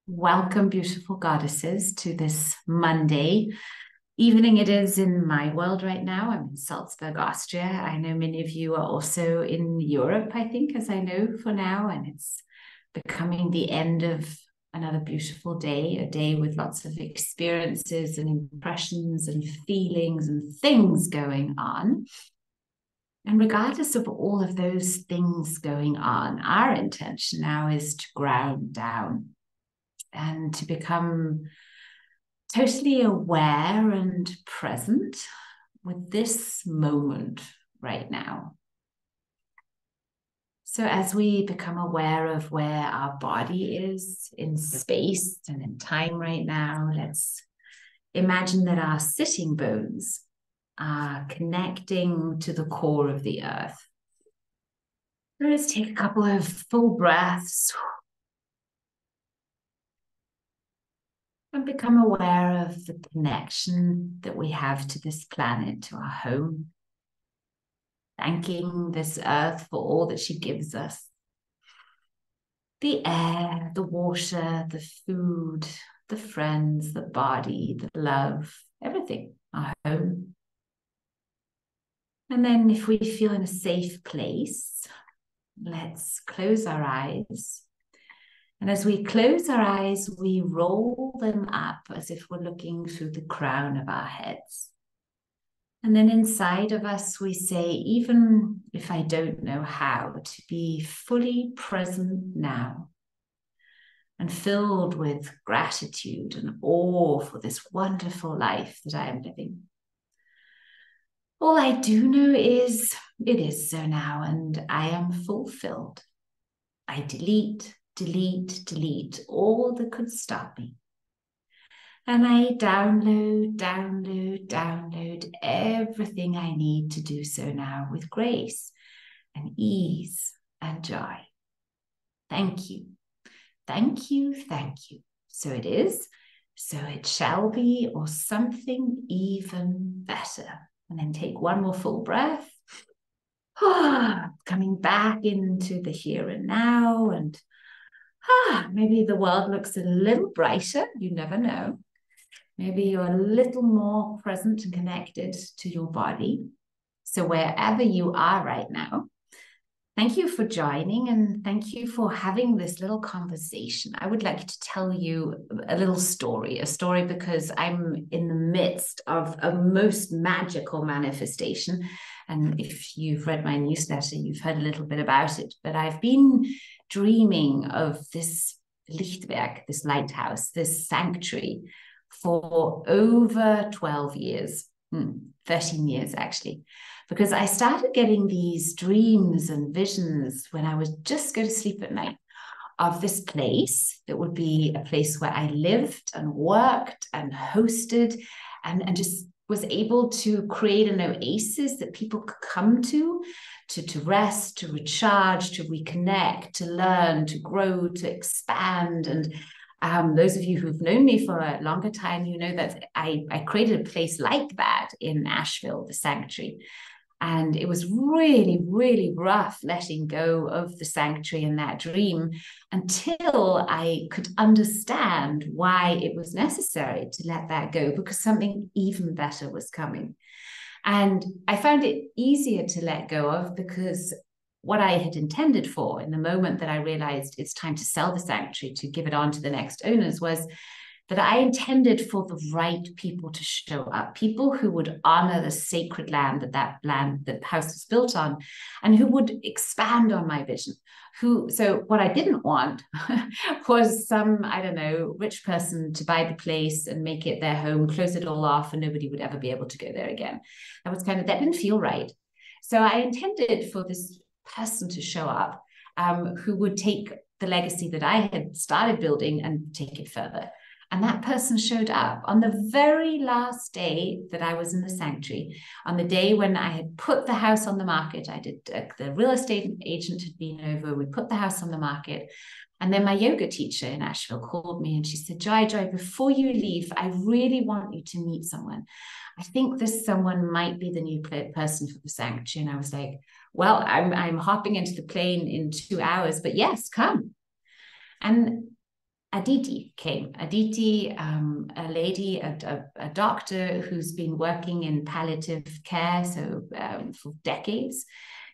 Welcome, beautiful goddesses, to this Monday evening. It is in my world right now. I'm in Salzburg, Austria. I know many of you are also in Europe, I think, as I know for now, and it's becoming the end of another beautiful day, a day with lots of experiences and impressions and feelings and things going on. And regardless of all of those things going on, our intention now is to ground down and to become totally aware and present with this moment right now. So, as we become aware of where our body is in space and in time right now, let's imagine that our sitting bones are connecting to the core of the earth. So let's take a couple of full breaths and become aware of the connection that we have to this planet, to our home. Thanking this earth for all that she gives us. The air, the water, the food, the friends, the body, the love, everything, our home. And then if we feel in a safe place, let's close our eyes. And as we close our eyes, we roll them up as if we're looking through the crown of our heads. And then inside of us, we say, even if I don't know how, to be fully present now and filled with gratitude and awe for this wonderful life that I am living. All I do know is it is so now, and I am fulfilled. I delete, delete, delete all that could stop me. And I download, download, download everything I need to do so now with grace and ease and joy. Thank you. Thank you. Thank you. So it is, so it shall be, or something even better. And then take one more full breath. Coming back into the here and now. And maybe the world looks a little brighter. You never know. Maybe you're a little more present and connected to your body. So wherever you are right now, thank you for joining and thank you for having this little conversation. I would like to tell you a little story, because I'm in the midst of a most magical manifestation. And if you've read my newsletter, you've heard a little bit about it, but I've been dreaming of this Lichtwerk, this lighthouse, this sanctuary for over 12 years, 13 years actually, because I started getting these dreams and visions when I would just go to sleep at night of this place that would be a place where I lived and worked and hosted and just was able to create an oasis that people could come to rest, to recharge, to reconnect, to learn, to grow, to expand. And those of you who've known me for a longer time, you know that I created a place like that in Asheville, the sanctuary. And it was really, really rough letting go of the sanctuary and that dream until I could understand why it was necessary to let that go, because something even better was coming. And I found it easier to let go of because what I had intended for in the moment that I realized it's time to sell the sanctuary, to give it on to the next owners, was that I intended for the right people to show up, people who would honor the sacred land that the house was built on, and who would expand on my vision. So what I didn't want was some, I don't know, rich person to buy the place and make it their home, close it all off, and nobody would ever be able to go there again. That didn't feel right. So I intended for this person to show up who would take the legacy that I had started building and take it further. And that person showed up on the very last day that I was in the sanctuary, on the day when I had put the house on the market. The real estate agent had been over, we put the house on the market. And then my yoga teacher in Asheville called me and she said, Joy, before you leave, I really want you to meet someone. I think this someone might be the new person for the sanctuary. And I was like, well, I'm hopping into the plane in 2 hours, but yes, come. And Aditi came. Aditi, a lady, a doctor who's been working in palliative care, so for decades,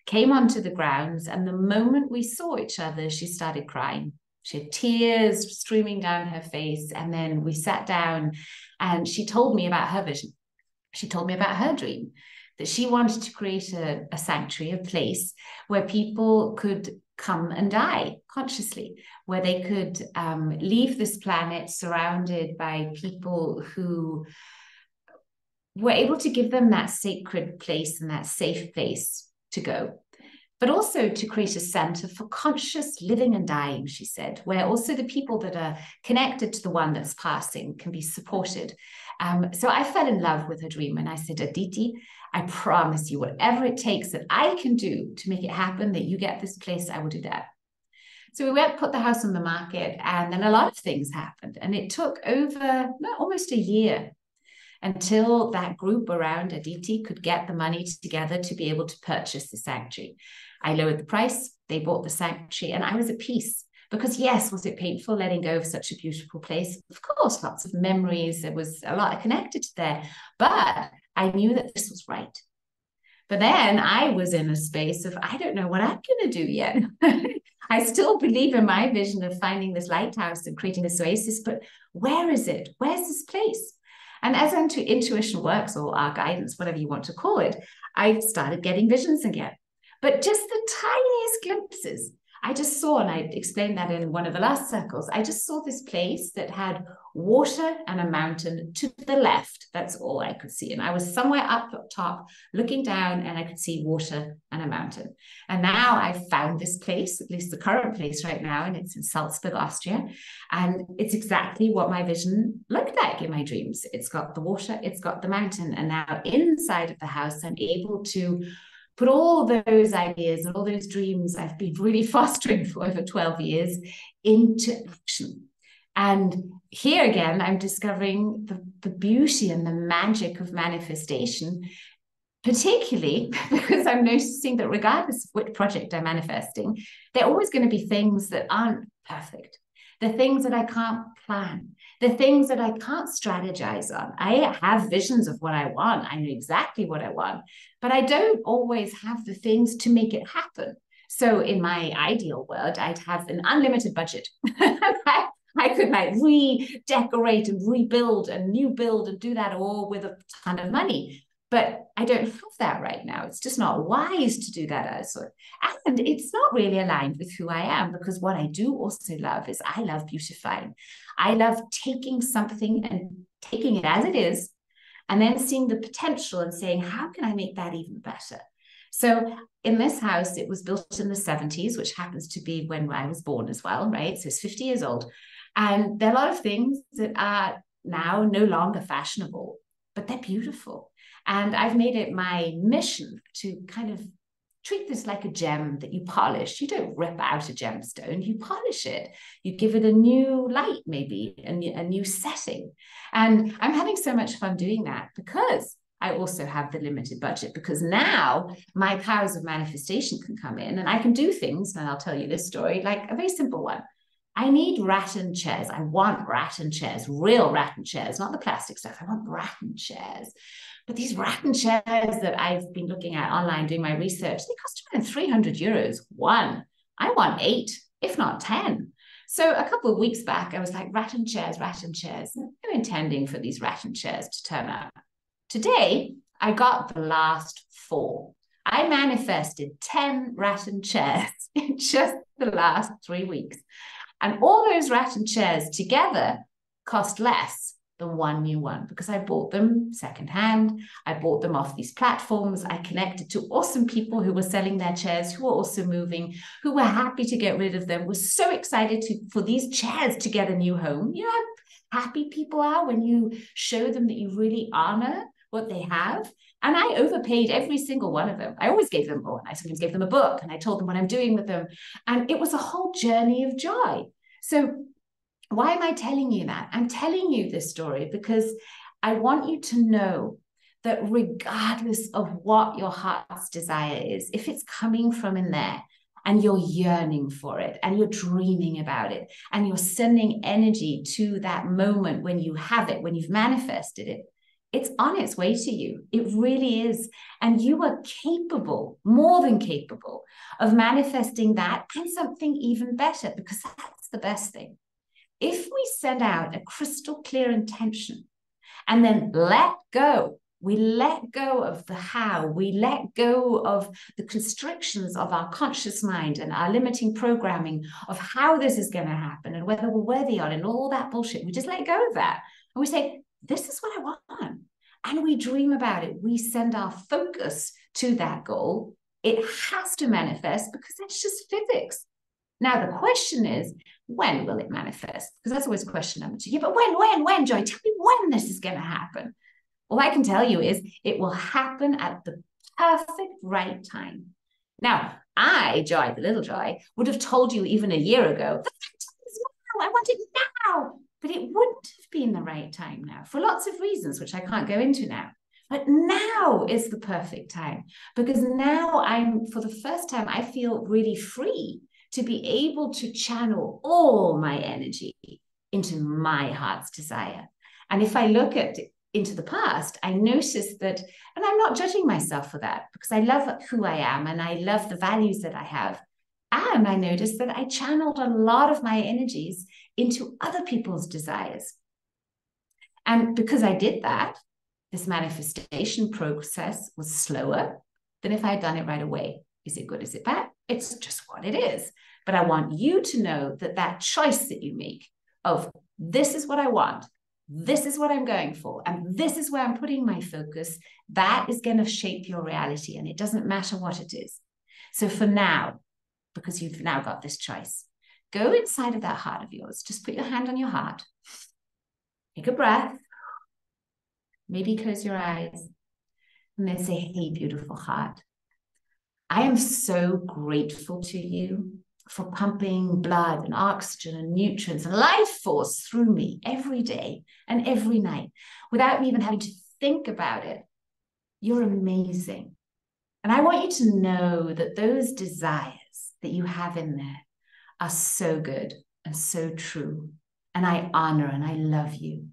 came onto the grounds. And the moment we saw each other, she started crying. She had tears streaming down her face. And then we sat down and she told me about her vision. She told me about her dream, that she wanted to create a sanctuary, a place where people could come and die consciously, where they could leave this planet surrounded by people who were able to give them that sacred place and that safe place to go, but also to create a center for conscious living and dying, she said, where also the people that are connected to the one that's passing can be supported. So I fell in love with her dream and I said, Aditi, I promise you, whatever it takes that I can do to make it happen, that you get this place, I will do that. So we went, put the house on the market, and then a lot of things happened. And it took over almost a year until that group around Aditi could get the money together to be able to purchase the sanctuary. I lowered the price, they bought the sanctuary, and I was at peace. Because yes, was it painful letting go of such a beautiful place? Of course, lots of memories. There was a lot connected to there, but I knew that this was right. But then I was in a space of, I don't know what I'm going to do yet. I still believe in my vision of finding this lighthouse and creating this oasis, but where is it? Where's this place? And as intuition works, or our guidance, whatever you want to call it, I started getting visions again. But just the tiniest glimpses. I just saw, and I explained that in one of the last circles, I just saw this place that had water and a mountain to the left. That's all I could see. And I was somewhere up top looking down and I could see water and a mountain. And now I've found this place, at least the current place right now, and it's in Salzburg, Austria. And it's exactly what my vision looked like in my dreams. It's got the water, it's got the mountain. And now inside of the house, I'm able to put all those ideas and all those dreams I've been really fostering for over 12 years into action. And here again, I'm discovering the beauty and the magic of manifestation, particularly because I'm noticing that regardless of which project I'm manifesting, there are always going to be things that aren't perfect. The things that I can't plan, the things that I can't strategize on. I have visions of what I want. I know exactly what I want, but I don't always have the things to make it happen. So in my ideal world, I'd have an unlimited budget. I could like redecorate and rebuild and new build and do that all with a ton of money. But I don't have that right now. It's just not wise to do that also. And it's not really aligned with who I am, because what I do also love is I love beautifying. I love taking something and taking it as it is, and then seeing the potential and saying, how can I make that even better? So in this house, it was built in the 70s, which happens to be when I was born as well, right? So it's 50 years old. And there are a lot of things that are now no longer fashionable, but they're beautiful. And I've made it my mission to kind of treat this like a gem that you polish. You don't rip out a gemstone, you polish it. You give it a new light, maybe, a new setting. And I'm having so much fun doing that because I also have the limited budget, because now my powers of manifestation can come in and I can do things, and I'll tell you this story, like a very simple one. I need rattan chairs. I want rattan chairs, real rattan chairs, not the plastic stuff. I want rattan chairs. But these rattan chairs that I've been looking at online, doing my research, they cost around 300 euros one. I want 8, if not 10. So a couple of weeks back, I was like, rattan chairs, rattan chairs. I'm intending for these rattan chairs to turn up. Today, I got the last 4. I manifested 10 rattan chairs in just the last 3 weeks. And all those rattan chairs together cost less than one new one, because I bought them secondhand. I bought them off these platforms. I connected to awesome people who were selling their chairs, who were also moving, who were happy to get rid of them, were so excited for these chairs to get a new home. You know how happy people are when you show them that you really honor what they have. And I overpaid every single one of them. I always gave them more. I sometimes gave them a book and I told them what I'm doing with them. And it was a whole journey of joy. So why am I telling you that? I'm telling you this story because I want you to know that regardless of what your heart's desire is, if it's coming from in there, and you're yearning for it, and you're dreaming about it, and you're sending energy to that moment when you have it, when you've manifested it, it's on its way to you. It really is. And you are capable, more than capable, of manifesting that and something even better, because that's the best thing. If we send out a crystal clear intention and then let go, we let go of the how, we let go of the constrictions of our conscious mind and our limiting programming of how this is going to happen and whether we're worthy on it and all that bullshit. We just let go of that. And we say, this is what I want. And we dream about it. We send our focus to that goal. It has to manifest because that's just physics. Now, the question is, when will it manifest? Because that's always question number 2. Yeah, but when, Joy? Tell me when this is going to happen. All I can tell you is it will happen at the perfect right time. Now, I, Joy, the little Joy, would have told you even a year ago, the right time is now. I want it now. But it wouldn't have been the right time now for lots of reasons, which I can't go into now. But now is the perfect time, because now for the first time, I feel really free to be able to channel all my energy into my heart's desire. And if I look into the past, I notice that, and I'm not judging myself for that, because I love who I am and I love the values that I have. And I noticed that I channeled a lot of my energies into other people's desires. And because I did that, this manifestation process was slower than if I had done it right away. Is it good? Is it bad? It's just what it is. But I want you to know that that choice that you make of this is what I want, this is what I'm going for, and this is where I'm putting my focus, that is going to shape your reality. And it doesn't matter what it is. So for now, because you've now got this choice, go inside of that heart of yours. Just put your hand on your heart. Take a breath. Maybe close your eyes. And then say, hey, beautiful heart, I am so grateful to you for pumping blood and oxygen and nutrients and life force through me every day and every night without me even having to think about it. You're amazing. And I want you to know that those desires that you have in there are so good and so true. And I honor and I love you.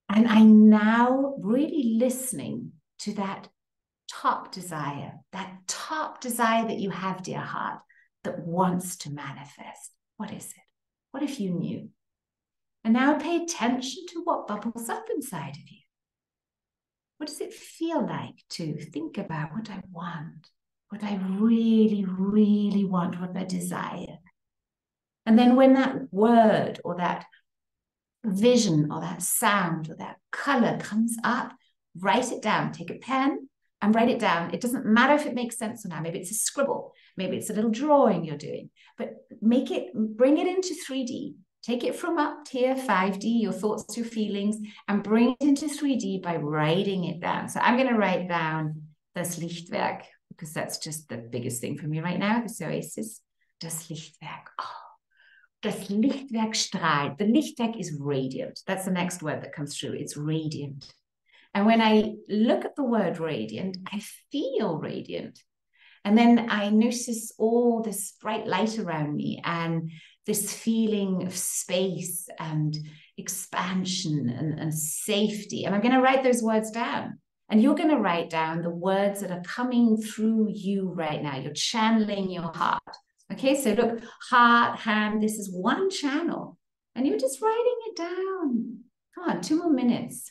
And I'm now really listening to that top desire that you have, dear heart, that wants to manifest. What is it? What if you knew? And now pay attention to what bubbles up inside of you. What does it feel like to think about what I want, what I really, really want, what I desire? And then when that word or that vision or that sound or that color comes up, write it down. Take a pen and write it down. It doesn't matter if it makes sense or not. Maybe it's a scribble. Maybe it's a little drawing you're doing. But bring it into 3D. Take it from up here, 5D, your thoughts, your feelings, and bring it into 3D by writing it down. So I'm going to write down das Lichtwerk, because that's just the biggest thing for me right now, this oasis. Das Lichtwerk. Oh. Das Lichtwerk strahlt. The Lichtwerk is radiant. That's the next word that comes through. It's radiant. And when I look at the word radiant, I feel radiant. And then I notice all this bright light around me and this feeling of space and expansion and safety. And I'm going to write those words down. And you're going to write down the words that are coming through you right now. You're channeling your heart. Okay, so look, heart, hand, this is one channel. And you're just writing it down. Come on, 2 more minutes.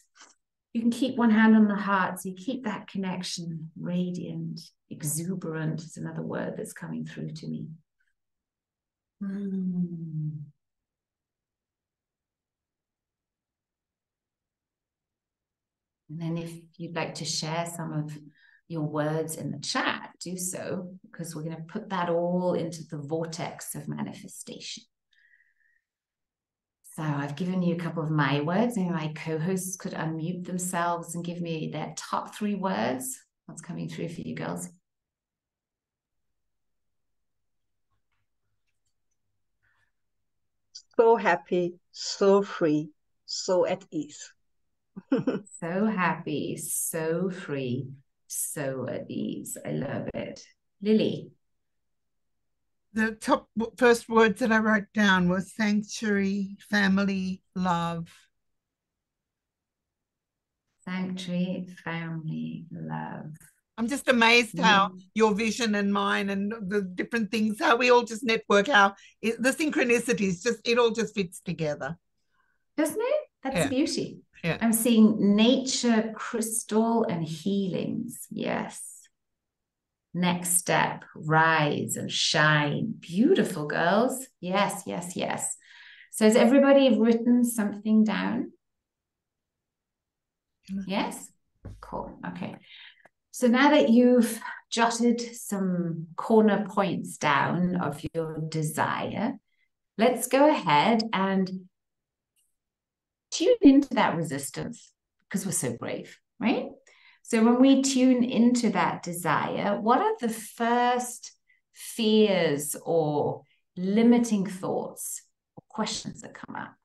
You can keep one hand on the heart, so you keep that connection. Radiant, exuberant is another word that's coming through to me. And then if you'd like to share some of your words in the chat, do so, because we're going to put that all into the vortex of manifestation. So I've given you a couple of my words. Maybe my co-hosts could unmute themselves and give me their top 3 words. What's coming through for you girls? So happy, so free, so at ease. So happy, so free, so at ease. I love it. Lily. The top first words that I wrote down was sanctuary, family, love. Sanctuary, family, love. I'm just amazed how your vision and mine and the different things, how we all just network, the synchronicities, it all just fits together. Doesn't it? That's the beauty. Yeah. I'm seeing nature, crystal, and healings. Yes. Next step, rise and shine. Beautiful, girls. Yes, yes, yes. So has everybody written something down? Yes? Cool. Okay. So now that you've jotted some corner points down of your desire, let's go ahead and tune into that resistance because we're so brave, right? So when we tune into that desire, what are the first fears or limiting thoughts or questions that come up?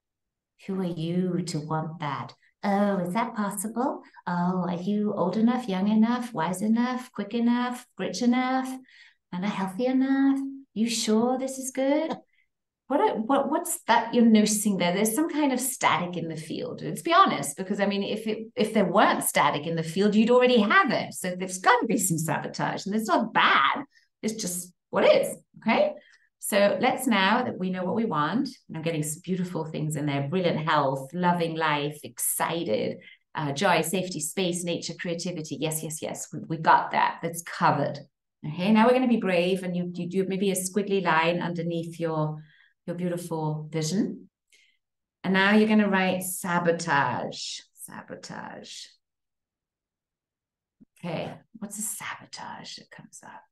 Who are you to want that? Oh, is that possible? Oh, are you old enough, young enough, wise enough, quick enough, rich enough, and healthy enough? You sure this is good? What's that you're noticing there? There's some kind of static in the field. Let's be honest, because I mean, if there weren't static in the field, you'd already have it. So there's got to be some sabotage, and it's not bad. It's just what is. Okay. So let's, now that we know what we want, and I'm getting some beautiful things in there: brilliant health, loving life, excited, joy, safety, space, nature, creativity. Yes, yes, yes. We got that. That's covered. Okay. Now we're going to be brave, and you do maybe a squiggly line underneath your beautiful vision. And now you're going to write sabotage. Sabotage. Okay, what's a sabotage that comes up?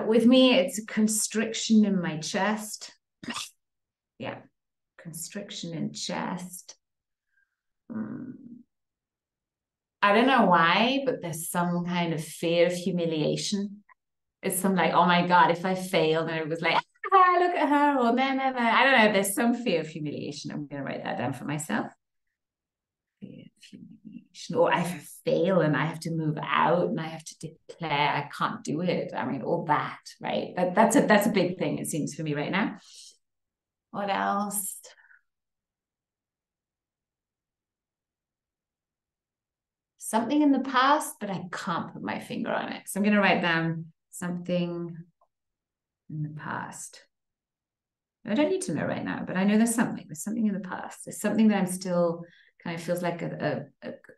With me, it's a constriction in my chest. Yeah, constriction in chest. I don't know why, but there's some kind of fear of humiliation. It's some like, oh my God, if I fail, then it was like, ah, look at her, or no. I don't know. There's some fear of humiliation. I'm going to write that down for myself. Fear of humiliation. Or if I fail and I have to move out and I have to declare I can't do it. I mean, all that, right? That's a big thing, it seems, for me right now. What else? Something in the past, but I can't put my finger on it. So I'm going to write down something in the past. I don't need to know right now, but I know there's something in the past. There's something that I'm still kind of feels like a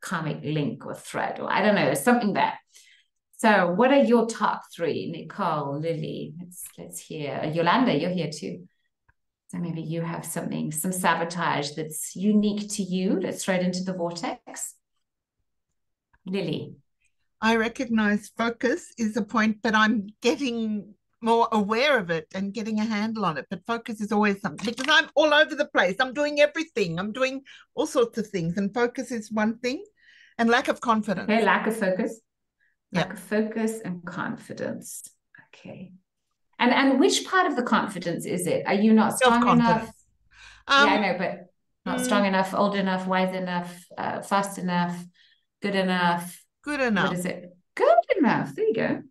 karmic link or thread, or I don't know, there's something there. So what are your top three? Nicole, Lily, let's hear. Yolanda, you're here too. So maybe you have some sabotage that's unique to you. Let's throw it into the vortex. Lily. I recognize focus is a point, but I'm getting more aware of it and getting a handle on it. But focus is always something, because I'm all over the place. I'm doing everything. I'm doing all sorts of things. And focus is one thing. And lack of confidence. Okay, lack of focus. Lack of focus and confidence. Okay. And which part of the confidence is it? Are you not strong enough? Yeah, I know, but not strong enough, old enough, wise enough, fast enough, good enough. Good enough. What is it? Good enough. There you go.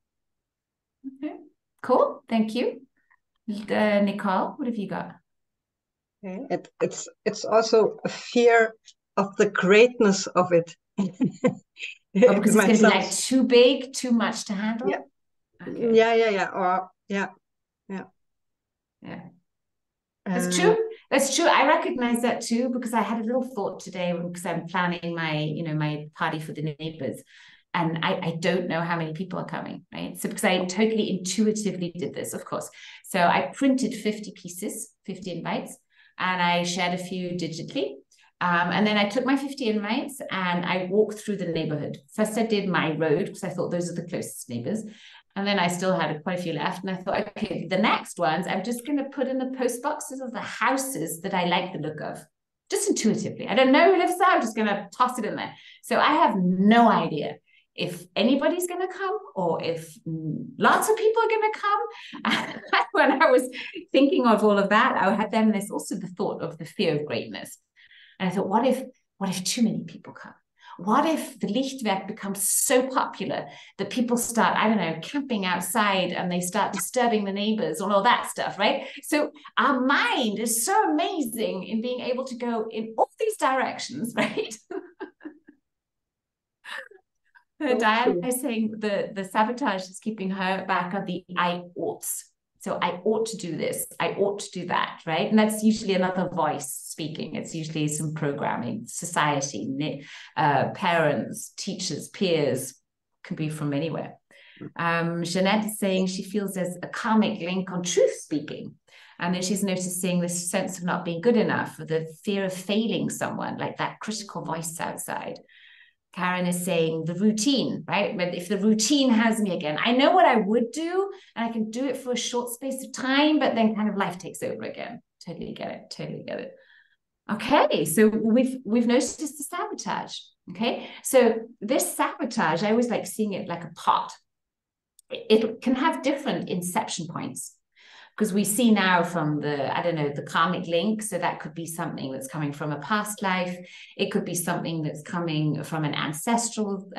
Okay. Cool. Thank you. Nicole, what have you got? Okay. It's also a fear of the greatness of it. Oh, because it's going to be like too big, too much to handle? Yeah. Okay. Yeah. That's true. That's true. I recognize that too, because I had a little thought today because I'm planning my party for the neighbors, and I don't know how many people are coming, right? So because I totally intuitively did this, of course. So I printed 50 pieces, 50 invites, and I shared a few digitally. And then I took my 50 invites and I walked through the neighborhood. First, I did my road because I thought those are the closest neighbors. And then I still had quite a few left. And I thought, okay, the next ones, I'm just going to put in the post boxes of the houses that I like the look of, just intuitively. I don't know who lives there. I'm just going to toss it in there. So I have no idea if anybody's going to come or if lots of people are going to come. When I was thinking of all of that, I had then also the thought of the fear of greatness. And I thought, what if too many people come? What if the Lichtwerk becomes so popular that people start, I don't know, camping outside and they start disturbing the neighbors and all that stuff, right? So our mind is so amazing in being able to go in all these directions, right? Diana is saying the sabotage is keeping her back on the I oughts. So I ought to do this, I ought to do that, right? And that's usually another voice speaking. It's usually some programming, society, parents, teachers, peers, can be from anywhere. Jeanette is saying she feels there's a karmic link on truth speaking. And then she's noticing this sense of not being good enough, or the fear of failing someone, like that critical voice outside. Karen is saying the routine, right? But if the routine has me again, I know what I would do and I can do it for a short space of time, but then kind of life takes over again. Totally get it. Totally get it. Okay, so we've noticed the sabotage. Okay, so this sabotage, I always like seeing it like a pot. It can have different inception points, because we see now from the, I don't know, the karmic link. So that could be something that's coming from a past life. It could be something that's coming from an ancestral,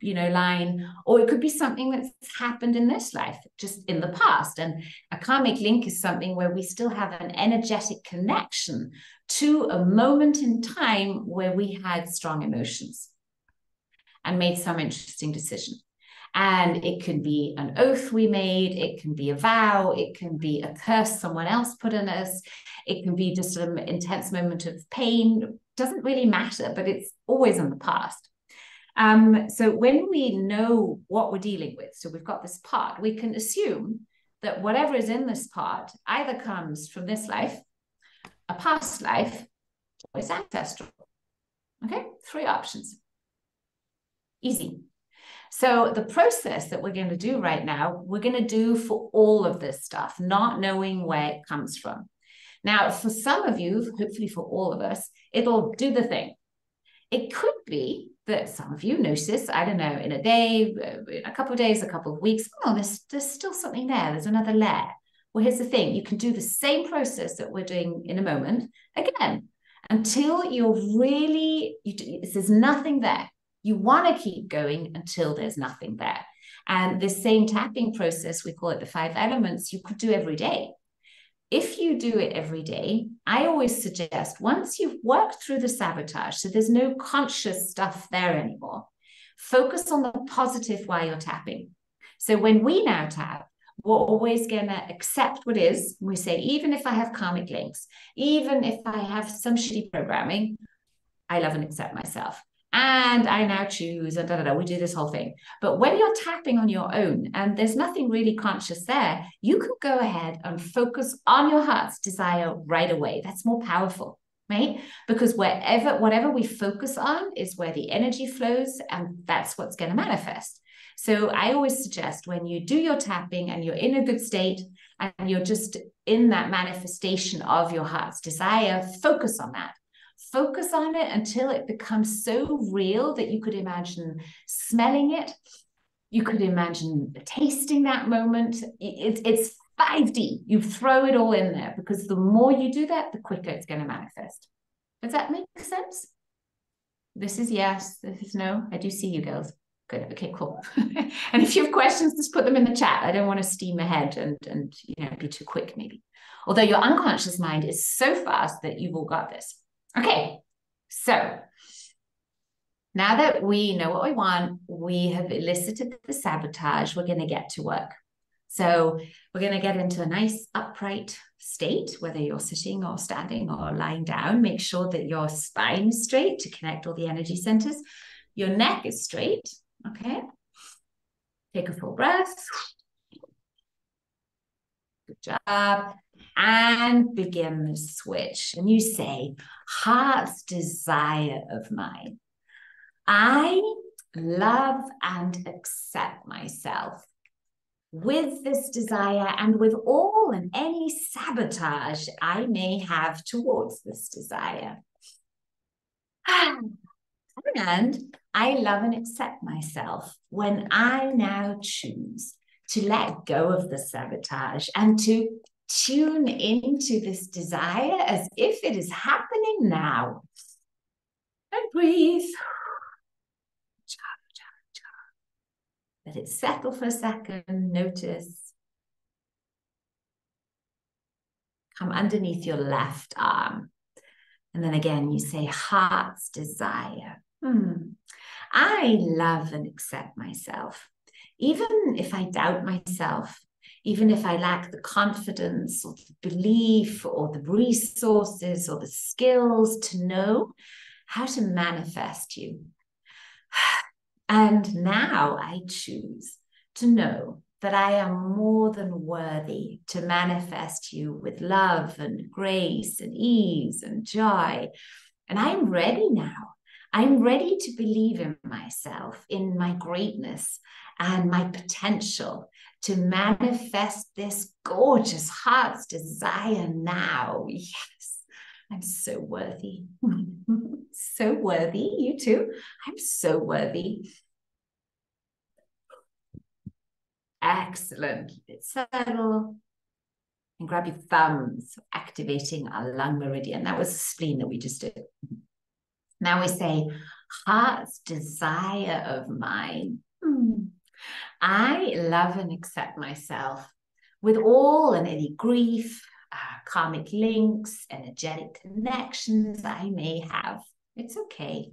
line, or it could be something that's happened in this life, just in the past. And a karmic link is something where we still have an energetic connection to a moment in time where we had strong emotions and made some interesting decision. And it can be an oath we made, it can be a vow, it can be a curse someone else put on us, it can be just an intense moment of pain. Doesn't really matter, but it's always in the past. So when we know what we're dealing with, so we've got this part, we can assume that whatever is in this part either comes from this life, a past life, or it's ancestral. Okay, 3 options. Easy. So the process that we're going to do right now, we're going to do for all of this stuff, not knowing where it comes from. Now, for some of you, hopefully for all of us, it'll do the thing. It could be that some of you notice, I don't know, in a day, in a couple of days, a couple of weeks, oh, there's still something there. There's another layer. Well, here's the thing. You can do the same process that we're doing in a moment again, until you're really, there's nothing there. You want to keep going until there's nothing there. And this same tapping process, we call it the 5 elements, you could do every day. If you do it every day, I always suggest once you've worked through the sabotage, so there's no conscious stuff there anymore, focus on the positive while you're tapping. So when we now tap, we're always going to accept what is. We say, even if I have karmic links, even if I have some shitty programming, I love and accept myself. And I now choose, and we do this whole thing. But when you're tapping on your own and there's nothing really conscious there, you can go ahead and focus on your heart's desire right away. That's more powerful, right? Because whatever we focus on is where the energy flows, and that's what's going to manifest. So I always suggest when you do your tapping and you're in a good state and you're just in that manifestation of your heart's desire, focus on that. Focus on it until it becomes so real that you could imagine smelling it. You could imagine tasting that moment. It's 5D. You throw it all in there, because the more you do that, the quicker it's going to manifest. Does that make sense? This is yes. This is no. I do see you girls. Good. Okay, cool. And if you have questions, just put them in the chat. I don't want to steam ahead and be too quick maybe. Although your unconscious mind is so fast that you've all got this. Okay, so now that we know what we want, we have elicited the sabotage, we're going to get to work. So we're going to get into a nice upright state, whether you're sitting or standing or lying down. Make sure that your spine is straight to connect all the energy centers. Your neck is straight, okay? Take a full breath. Good job. And begin the switch. And you say, heart's desire of mine. I love and accept myself with this desire and with all and any sabotage I may have towards this desire. And I love and accept myself when I now choose to let go of the sabotage and to tune into this desire as if it is happening now. And breathe. Let it settle for a second. Notice. Come underneath your left arm. And then again, you say heart's desire. I love and accept myself. Even if I doubt myself, even if I lack the confidence or the belief or the resources or the skills to know how to manifest you. And now I choose to know that I am more than worthy to manifest you with love and grace and ease and joy. And I'm ready now. I'm ready to believe in myself, in my greatness and my potential to manifest this gorgeous heart's desire now. Yes, I'm so worthy. So worthy. You too. I'm so worthy. Excellent. Let's settle. And grab your thumbs, activating our lung meridian. That was the spleen that we just did. Now we say, heart's desire of mine. I love and accept myself with all and any grief, karmic links, energetic connections I may have. It's okay.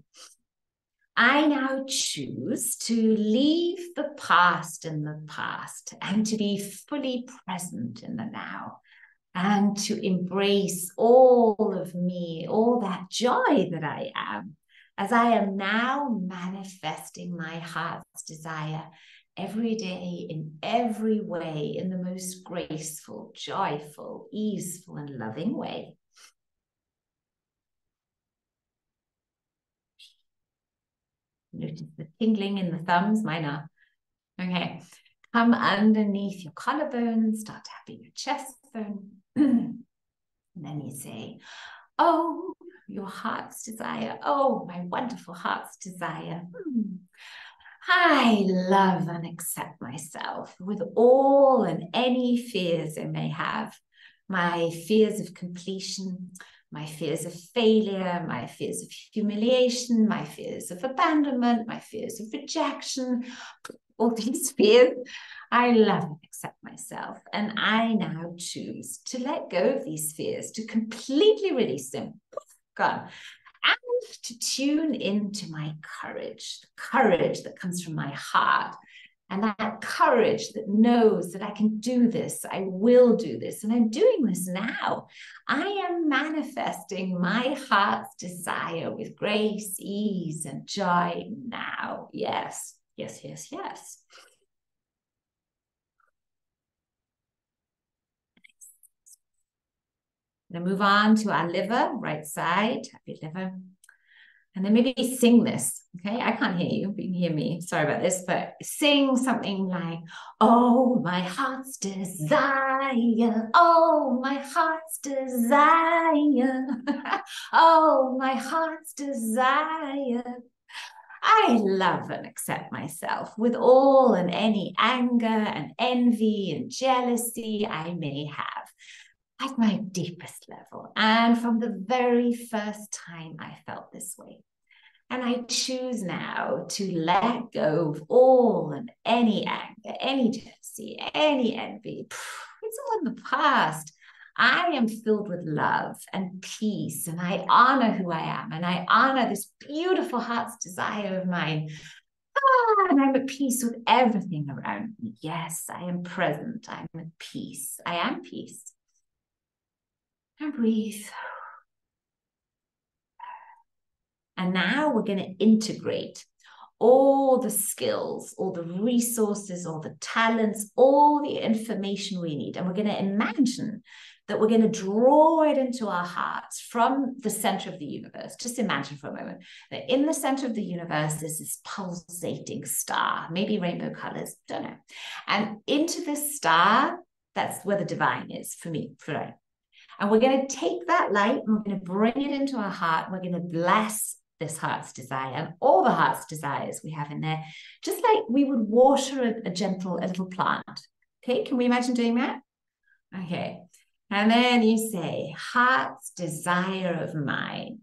I now choose to leave the past in the past and to be fully present in the now and to embrace all of me, all that joy that I am, as I am now manifesting my heart's desire every day in every way in the most graceful, joyful, easeful, and loving way. Notice the tingling in the thumbs, mine are. Okay, come underneath your collarbone, start tapping your chest bone. And then you say, oh, your heart's desire. Oh, my wonderful heart's desire. I love and accept myself with all and any fears I may have. My fears of completion, my fears of failure, my fears of humiliation, my fears of abandonment, my fears of rejection, all these fears. I love and accept myself. And I now choose to let go of these fears, to completely release them. Gone. And to tune into my courage, the courage that comes from my heart. And that courage that knows that I can do this, I will do this, and I'm doing this now. I am manifesting my heart's desire with grace, ease, and joy now. Yes, yes, yes, yes. Now move on to our liver, right side, happy liver. And then maybe sing this, okay? I can't hear you, but you can hear me. Sorry about this, but sing something like, oh, my heart's desire. Oh, my heart's desire. Oh, my heart's desire. I love and accept myself with all and any anger and envy and jealousy I may have. At my deepest level and from the very first time I felt this way. And I choose now to let go of all and any anger, any jealousy, any envy. It's all in the past. I am filled with love and peace, and I honor who I am, and I honor this beautiful heart's desire of mine. And I'm at peace with everything around me. Yes, I am present. I'm at peace. I am peace. And breathe. And now we're going to integrate all the skills, all the resources, all the talents, all the information we need. And we're going to imagine that we're going to draw it into our hearts from the center of the universe. Just imagine for a moment that in the center of the universe, there's this pulsating star, maybe rainbow colors, don't know. And into this star, that's where the divine is for me, for right. And we're going to take that light and we're going to bring it into our heart. And we're going to bless this heart's desire and all the heart's desires we have in there, just like we would water a little plant. Okay, can we imagine doing that? Okay, and then you say, heart's desire of mine.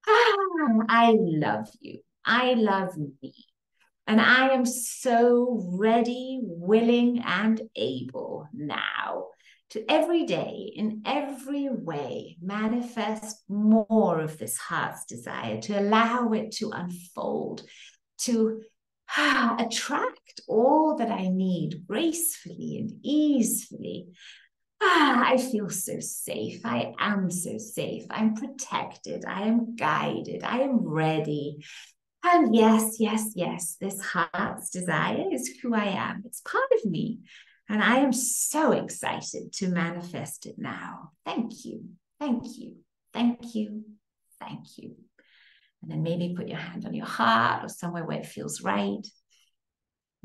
I love you. I love me. And I am so ready, willing, and able now to every day, in every way, manifest more of this heart's desire, to allow it to unfold, to attract all that I need gracefully and easily. I feel so safe. I am so safe. I'm protected. I am guided. I am ready. And yes, yes, yes, this heart's desire is who I am. It's part of me. And I am so excited to manifest it now. Thank you. Thank you. Thank you. Thank you. And then maybe put your hand on your heart or somewhere where it feels right.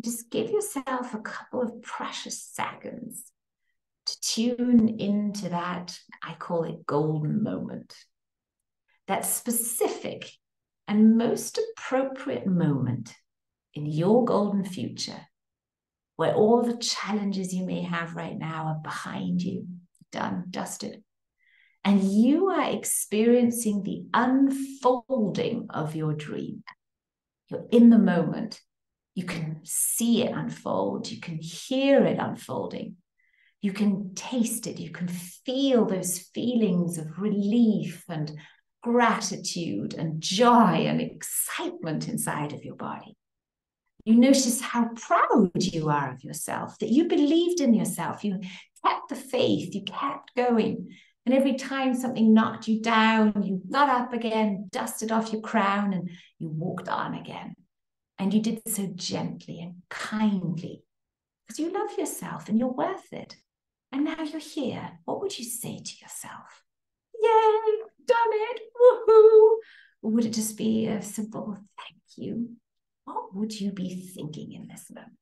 Just give yourself a couple of precious seconds to tune into that, I call it golden moment, that specific and most appropriate moment in your golden future, where all the challenges you may have right now are behind you, done, dusted, and you are experiencing the unfolding of your dream. You're in the moment. You can see it unfold. You can hear it unfolding. You can taste it. You can feel those feelings of relief and gratitude and joy and excitement inside of your body. You notice how proud you are of yourself, that you believed in yourself. You kept the faith. You kept going. And every time something knocked you down, you got up again, dusted off your crown, and you walked on again. And you did so gently and kindly because you love yourself and you're worth it. And now you're here. What would you say to yourself? Yay, done it, woohoo. Or would it just be a simple thank you? What would you be thinking in this moment?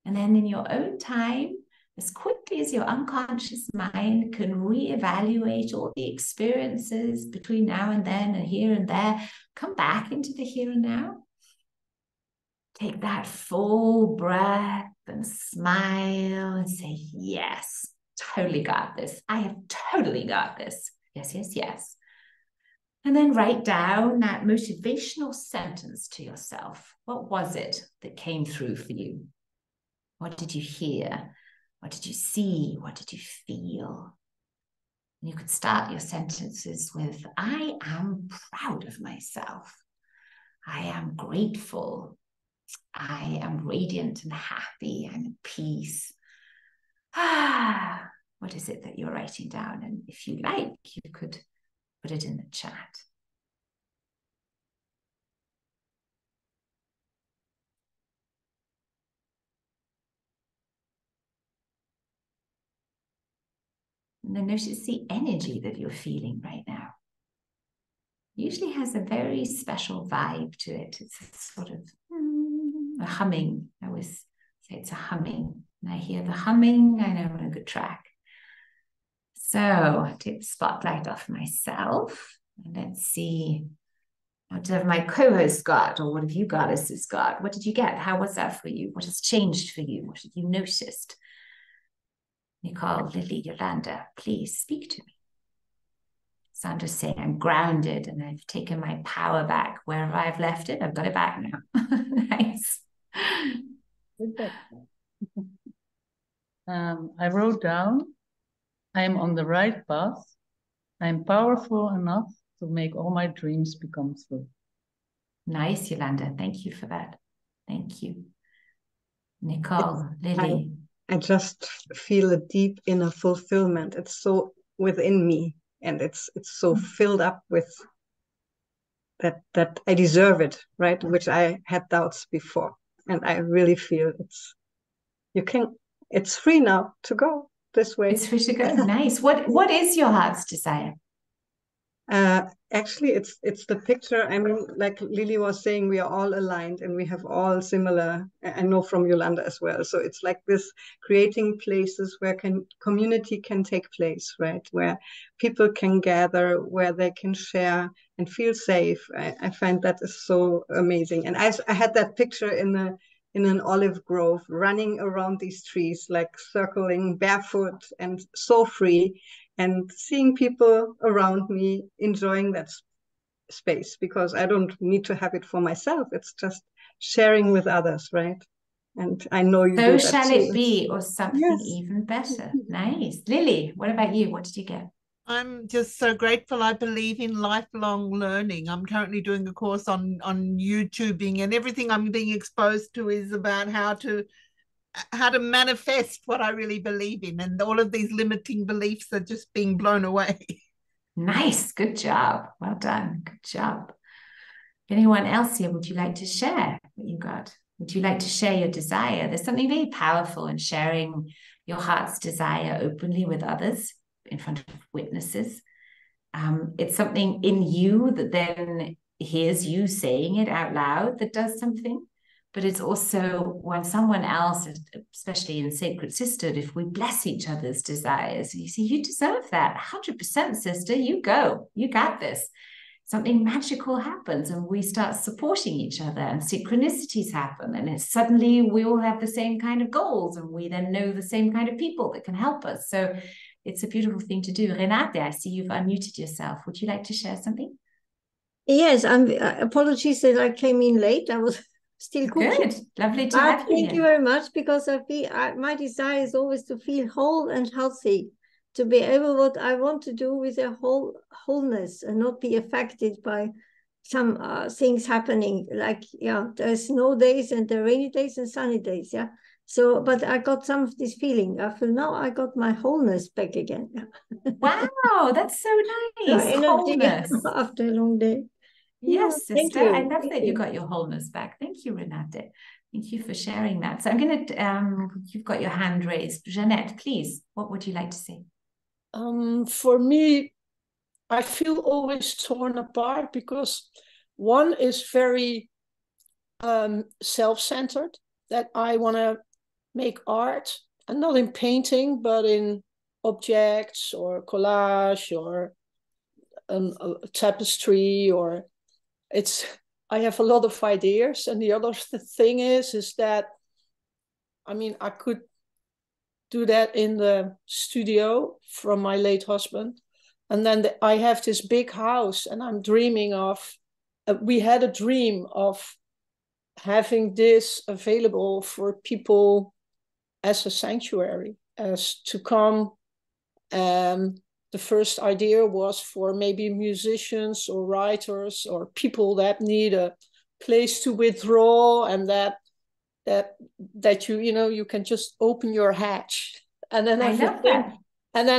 And then in your own time, as quickly as your unconscious mind can reevaluate all the experiences between now and then and here and there, come back into the here and now. Take that full breath and smile and say, yes, totally got this. I have totally got this. Yes, yes, yes. And then write down that motivational sentence to yourself. What was it that came through for you? What did you hear? What did you see? What did you feel? And you could start your sentences with, I am proud of myself. I am grateful. I am radiant and happy. I'm at peace. What is it that you're writing down? And if you like, you could put it in the chat. And then notice the energy that you're feeling right now. Usually has a very special vibe to it. It's a sort of a humming. I always say it's a humming. And I hear the humming, I know I'm on a good track. So take the spotlight off myself. And let's see, what have my co-host got? Or what have you goddesses got? What did you get? How was that for you? What has changed for you? What have you noticed? Nicole, Lily, Yolanda, please speak to me. Sandra's saying, I'm grounded and I've taken my power back. Wherever I've left it, I've got it back now. Nice. I wrote down, I am on the right path. I am powerful enough to make all my dreams become true. Nice, Yolanda. Thank you for that. Thank you. Nicole, Lily. I just feel a deep inner fulfillment. It's so within me, and it's so filled up with that I deserve it, right? Which I had doubts before, and I really feel it's free now to go this way. It's free to go. Nice. What is your heart's desire? Actually, it's the picture. I mean, like Lily was saying, we are all aligned and we have all similar. I know from Yolanda as well. So it's like this creating places where community can take place, right? Where people can gather, where they can share and feel safe. I find that is so amazing. And I had that picture in an olive grove, running around these trees, like circling barefoot and so free. And seeing people around me enjoying that space, because I don't need to have it for myself. It's just sharing with others, right? And I know you So do that shall too. it be, or something Yes. even better. Nice. Lily, what about you? What did you get? I'm just so grateful. I believe in lifelong learning. I'm currently doing a course on YouTubing, and everything I'm being exposed to is about how to manifest what I really believe in, and all of these limiting beliefs are just being blown away. Nice. Good job. Well done. Good job. Anyone else here, would you like to share what you got? Would you like to share your desire? There's something very powerful in sharing your heart's desire openly with others in front of witnesses. It's something in you that then hears you saying it out loud that does something. But it's also when someone else, especially in sacred sisterhood, if we bless each other's desires, you see, you deserve that. 100%, sister, you go. You got this. Something magical happens and we start supporting each other, and synchronicities happen, and it's suddenly we all have the same kind of goals, and we then know the same kind of people that can help us. So it's a beautiful thing to do. Renate, I see you've unmuted yourself. Would you like to share something? Yes, apologies that I came in late. I was still cooking. Good. Lovely to have you Thank you here. very much, because my desire is always to feel whole and healthy, to be able what I want to do with a wholeness and not be affected by some things happening. Like, yeah, there's snow days and there are rainy days and sunny days. Yeah. So, but I got some of this feeling. I feel now I got my wholeness back again. Wow, that's so nice. Energy Wholeness. after a long day. Yes, Yeah, thank sister. you. I love Thank that you you. got your wholeness back. Thank you, Renate. Thank you for sharing that. So I'm going to, you've got your hand raised. Jeanette, please, what would you like to say? For me, I feel always torn apart, because one is very self-centered, that I want to make art, and not in painting, but in objects or collage or a tapestry, or I have a lot of ideas. And the other thing is that, I mean, I could do that in the studio from my late husband. And then I have this big house, and I'm dreaming of, we had a dream of having this available for people as a sanctuary, as to come. The first idea was for maybe musicians or writers or people that need a place to withdraw, and that you can just open your hatch, and then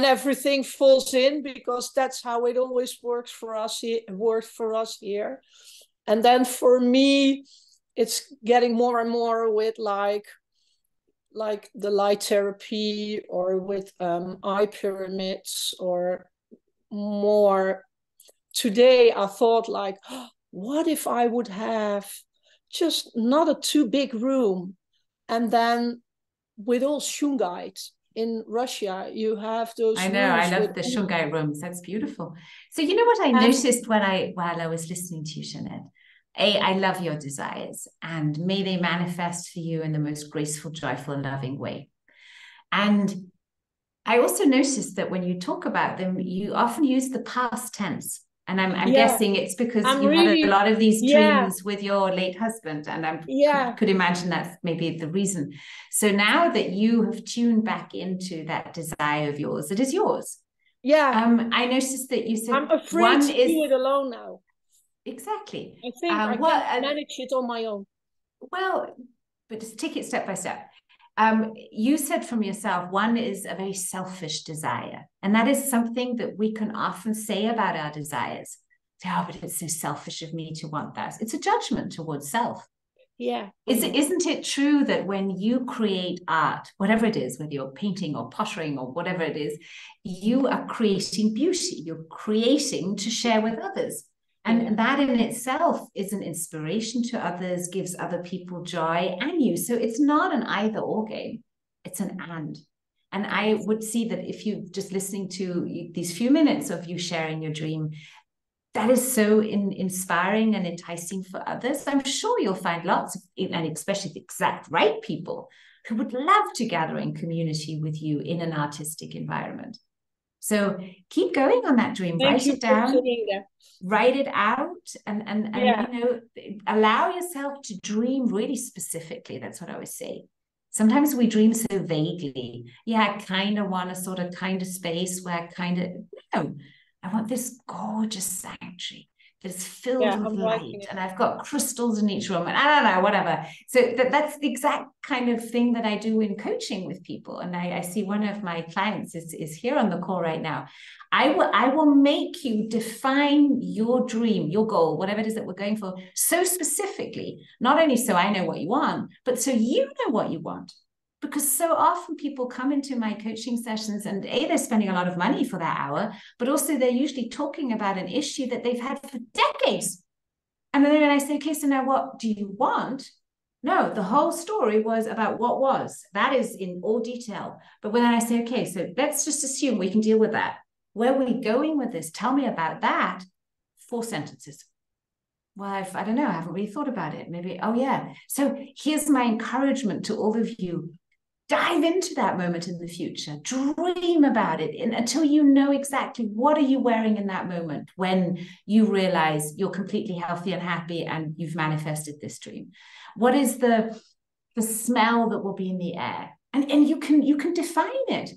everything falls in, because that's how it always worked for us here. And then for me, it's getting more and more with like the light therapy, or with eye pyramids, or more. Today I thought, like, what if I would have just not a too big room, and then with all shungite. In Russia, you have those. I know, I love the shungite rooms. That's beautiful. So you know what I noticed while I was listening to you, Jeanette? I love your desires, and may they manifest for you in the most graceful, joyful, and loving way. And I also noticed that when you talk about them, you often use the past tense. And I'm guessing it's because you had a lot of these dreams with your late husband, and I could imagine that's maybe the reason. So now that you have tuned back into that desire of yours, it is yours. Yeah. I noticed that you said I'm afraid to do it alone now. Exactly. I think I can manage it on my own. Well, but just take it step by step. You said from yourself, one is a very selfish desire. And that is something that we can often say about our desires. Oh, but it's so selfish of me to want that. It's a judgment towards self. Yeah. Isn't it true that when you create art, whatever it is, whether you're painting or pottering or whatever it is, you are creating beauty. You're creating to share with others. And that in itself is an inspiration to others, gives other people joy and you. So it's not an either or game, it's an and. And I would see that if you just listening to these few minutes of you sharing your dream, that is so inspiring and enticing for others. I'm sure you'll find lots of, and especially the exact right people, who would love to gather in community with you in an artistic environment. So keep going on that dream. Thank Write you it down. for sitting there. Write it out, and Yeah. you know, allow yourself to dream really specifically. That's what I always say. Sometimes we dream so vaguely. Yeah, I kind of want a sort of kind of space where no, I want this gorgeous sanctuary that's filled with light, and I've got crystals in each room, and I don't know, whatever. So that's the exact kind of thing that I do in coaching with people. And I see one of my clients is here on the call right now. I will make you define your dream, your goal, whatever it is that we're going for, so specifically, not only so I know what you want, but so you know what you want. Because so often people come into my coaching sessions and they're spending a lot of money for that hour, but also they're usually talking about an issue that they've had for decades. And then when I say, okay, so now what do you want? No, the whole story was about what was. That is in all detail. But when I say, okay, so let's just assume we can deal with that. Where are we going with this? Tell me about that. 4 sentences. Well, I don't know. I haven't really thought about it. Maybe, oh yeah. So here's my encouragement to all of you. Dive into that moment in the future. Dream about it until you know exactly what are you wearing in that moment when you realize you're completely healthy and happy and you've manifested this dream. What is the smell that will be in the air? And you can define it.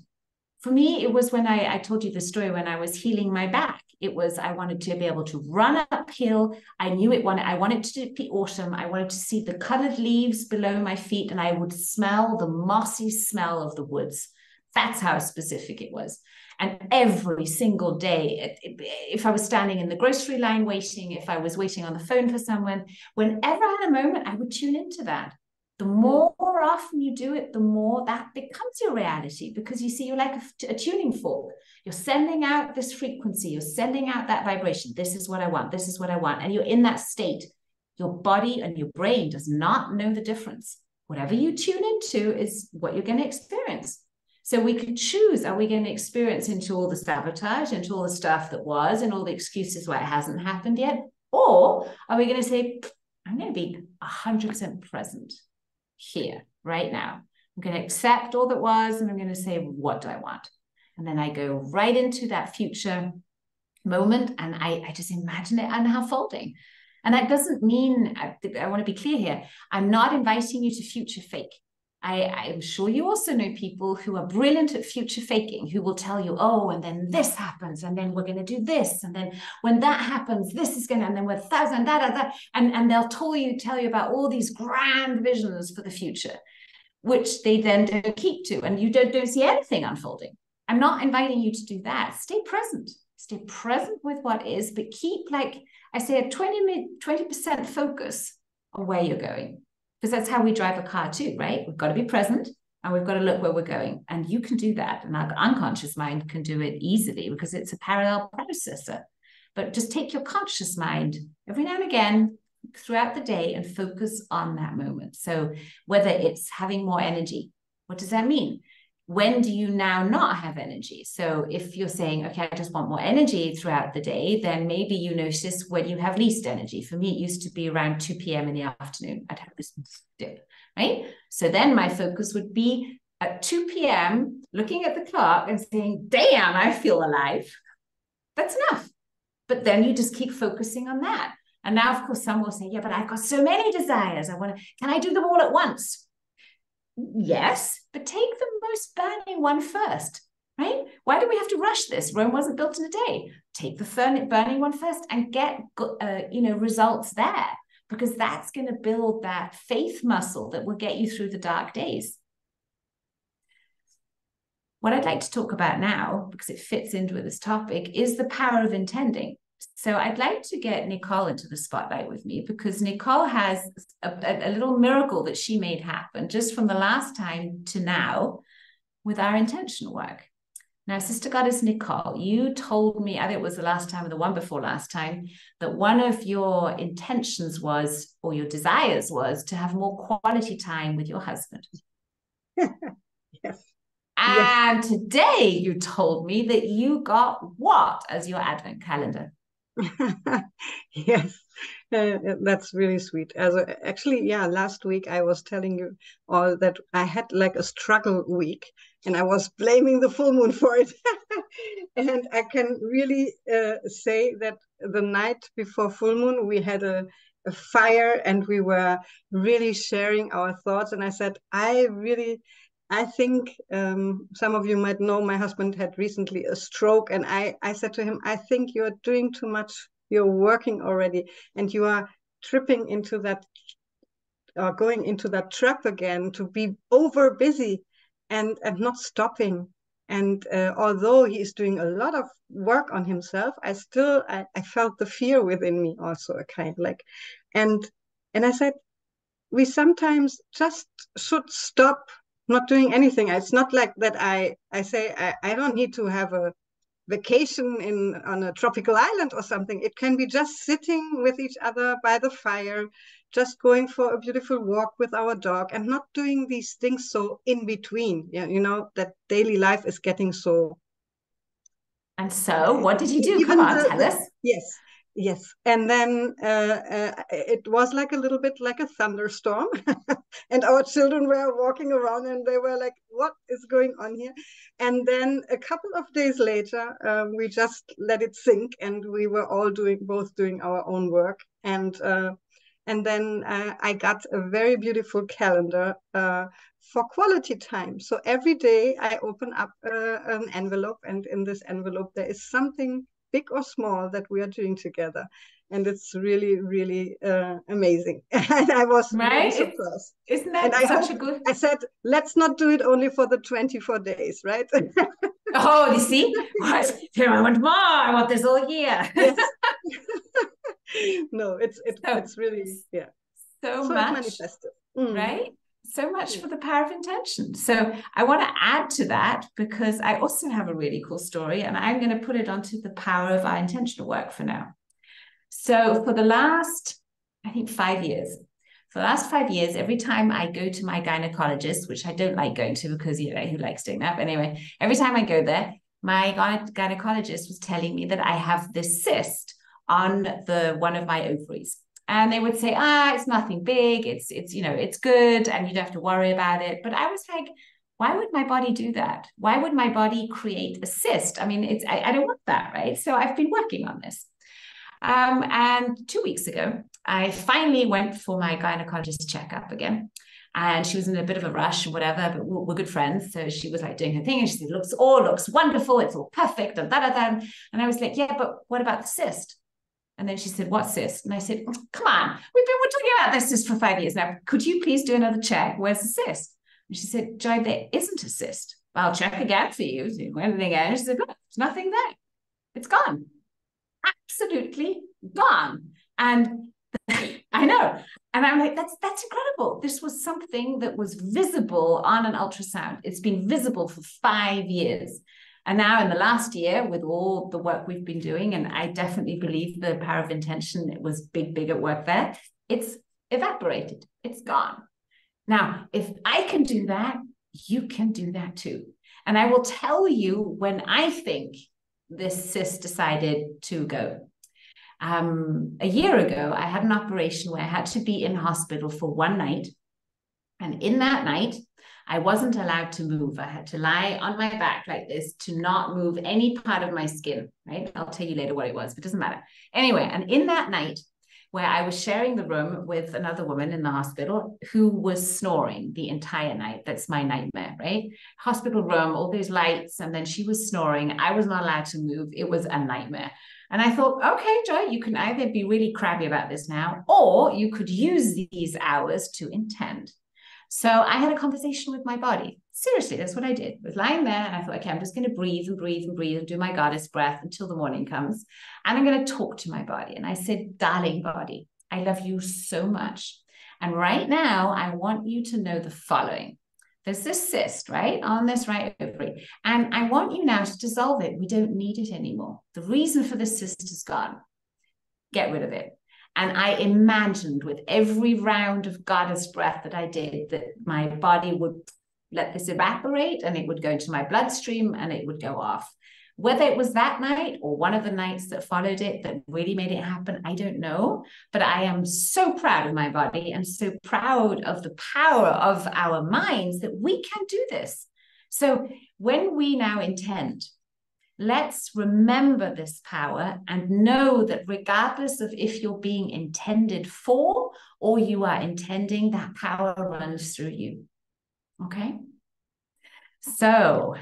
For me, it was when I told you the story when I was healing my back. It was, I wanted to be able to run uphill. I wanted to be autumn. I wanted to see the colored leaves below my feet, and I would smell the mossy smell of the woods. That's how specific it was. And every single day, if I was standing in the grocery line waiting, if I was waiting on the phone for someone, whenever I had a moment, I would tune into that. The more often you do it, the more that becomes your reality, because you see, you're like a tuning fork. You're sending out this frequency. You're sending out that vibration. This is what I want. This is what I want. And you're in that state. Your body and your brain does not know the difference. Whatever you tune into is what you're going to experience. So we can choose, are we going to experience into all the sabotage, into all the stuff that was, and all the excuses why it hasn't happened yet? Or are we going to say, I'm going to be 100% present here, right now. I'm going to accept all that was, and I'm going to say, what do I want? And then I go right into that future moment, and I just imagine it unfolding. And that doesn't mean, I want to be clear here, I'm not inviting you to future fake. I'm sure you also know people who are brilliant at future faking, who will tell you, oh, and then this happens, and then we're going to do this, and then when that happens, this is going to, and then we're 1,000, and they'll tell you about all these grand visions for the future, which they then don't keep to, and you don't see anything unfolding. I'm not inviting you to do that. Stay present with what is, but keep, like I say, a 20% focus on where you're going. Because that's how we drive a car too, right? We've got to be present and we've got to look where we're going. And you can do that. And our unconscious mind can do it easily because it's a parallel processor. But just take your conscious mind every now and again throughout the day and focus on that moment. So whether it's having more energy, what does that mean? When do you now not have energy? So if you're saying, okay, I just want more energy throughout the day, then maybe you notice when you have least energy. For me, it used to be around 2 p.m. in the afternoon. I'd have this dip, right? So then my focus would be at 2 p.m., looking at the clock and saying, damn, I feel alive. That's enough. But then you just keep focusing on that. And now, of course, some will say, yeah, but I've got so many desires. Can I do them all at once? Yes, but take the most burning one first, right? Why do we have to rush this? Rome wasn't built in a day. Take the burning one first and get results there, because that's going to build that faith muscle that will get you through the dark days. What I'd like to talk about now, because it fits into this topic, is the power of intending. So I'd like to get Nicole into the spotlight with me, because Nicole has a little miracle that she made happen just from the last time to now with our intention work. Now, Sister Goddess Nicole, you told me, I think it was the last time or the one before last time, that one of your intentions was, or your desires was, to have more quality time with your husband. Yes. And today you told me that you got what as your Advent calendar? Yes, that's really sweet. Actually, yeah, last week I was telling you all that I had like a struggle week, and I was blaming the full moon for it. And I can really say that the night before full moon, we had a fire and we were really sharing our thoughts. And I said, I think some of you might know my husband had recently a stroke. And I said to him, I think you're doing too much. You're working already and you are tripping into that, or going into that trap again, to be over busy and not stopping. And although he is doing a lot of work on himself, I felt the fear within me also, a kind like, and I said, we sometimes just should stop not doing anything. It's not like that I say I don't need to have a vacation on a tropical island or something. It can be just sitting with each other by the fire, just going for a beautiful walk with our dog, and not doing these things so in between. Yeah, you know, that daily life is getting so. And so what did he do? Come on, tell us. Yes. And then it was like a little bit like a thunderstorm. And our children were walking around and they were like, what is going on here? And then a couple of days later, we just let it sink and we were all both doing our own work. And then I got a very beautiful calendar for quality time. So every day I open up an envelope, and in this envelope there is something big or small that we are doing together. And it's really, really amazing. And I was really surprised. Isn't that such a good... I said, let's not do it only for the 24 days, right? Oh, you see? I want more. I want this all year. Yes. No, it's really, yeah. So much. Manifested. Right? So much for the power of intention. So I want to add to that, because I also have a really cool story, and I'm going to put it onto the power of our intentional work for now. So for the last, I think 5 years, every time I go to my gynecologist, which I don't like going to because, you know, who likes doing that? But anyway, every time I go there, my gynecologist was telling me that I have this cyst on one of my ovaries. And they would say, it's nothing big. It's you know, it's good and you don't have to worry about it. But I was like, why would my body do that? Why would my body create a cyst? I mean, I don't want that, right? So I've been working on this. And 2 weeks ago, I finally went for my gynecologist checkup again. And she was in a bit of a rush or whatever, but we're good friends. So she was like doing her thing and she said, all looks wonderful. It's all perfect. And And I was like, yeah, but what about the cyst? And then she said, what cyst? And I said, come on, we're talking about this cyst for 5 years now. Could you please do another check? Where's the cyst? And she said, Joy, there isn't a cyst. I'll check again for you. So went again. She said, look, there's nothing there. It's gone. Absolutely gone. And I know. And I'm like, that's incredible. This was something that was visible on an ultrasound. It's been visible for 5 years. And now in the last year, with all the work we've been doing, and I definitely believe the power of intention, it was big at work there, it's evaporated. It's gone. Now, if I can do that, you can do that too. And I will tell you when I think this cyst decided to go. A year ago, I had an operation where I had to be in hospital for one night. And in that night, I wasn't allowed to move. I had to lie on my back like this to not move any part of my skin, right? I'll tell you later what it was, but it doesn't matter. Anyway, and in that night where I was sharing the room with another woman in the hospital who was snoring the entire night. That's my nightmare, right? Hospital room, all those lights, and then she was snoring. I was not allowed to move. It was a nightmare. And I thought, okay, Joy, you can either be really crabby about this now, or you could use these hours to intend. So I had a conversation with my body. Seriously, that's what I did. I was lying there and I thought, okay, I'm just going to breathe and do my goddess breath until the morning comes. And I'm going to talk to my body. And I said, darling body, I love you so much. And right now, I want you to know the following. There's this cyst, right, on this right ovary. And I want you now to dissolve it. We don't need it anymore. The reason for the cyst is gone. Get rid of it. And I imagined with every round of goddess breath that I did that my body would let this evaporate and it would go into my bloodstream and it would go off. Whether it was that night or one of the nights that followed it that really made it happen, I don't know. But I am so proud of my body and so proud of the power of our minds that we can do this. So when we now intend, let's remember this power and know that regardless of if you're being intended for or you are intending, that power runs through you. Okay? So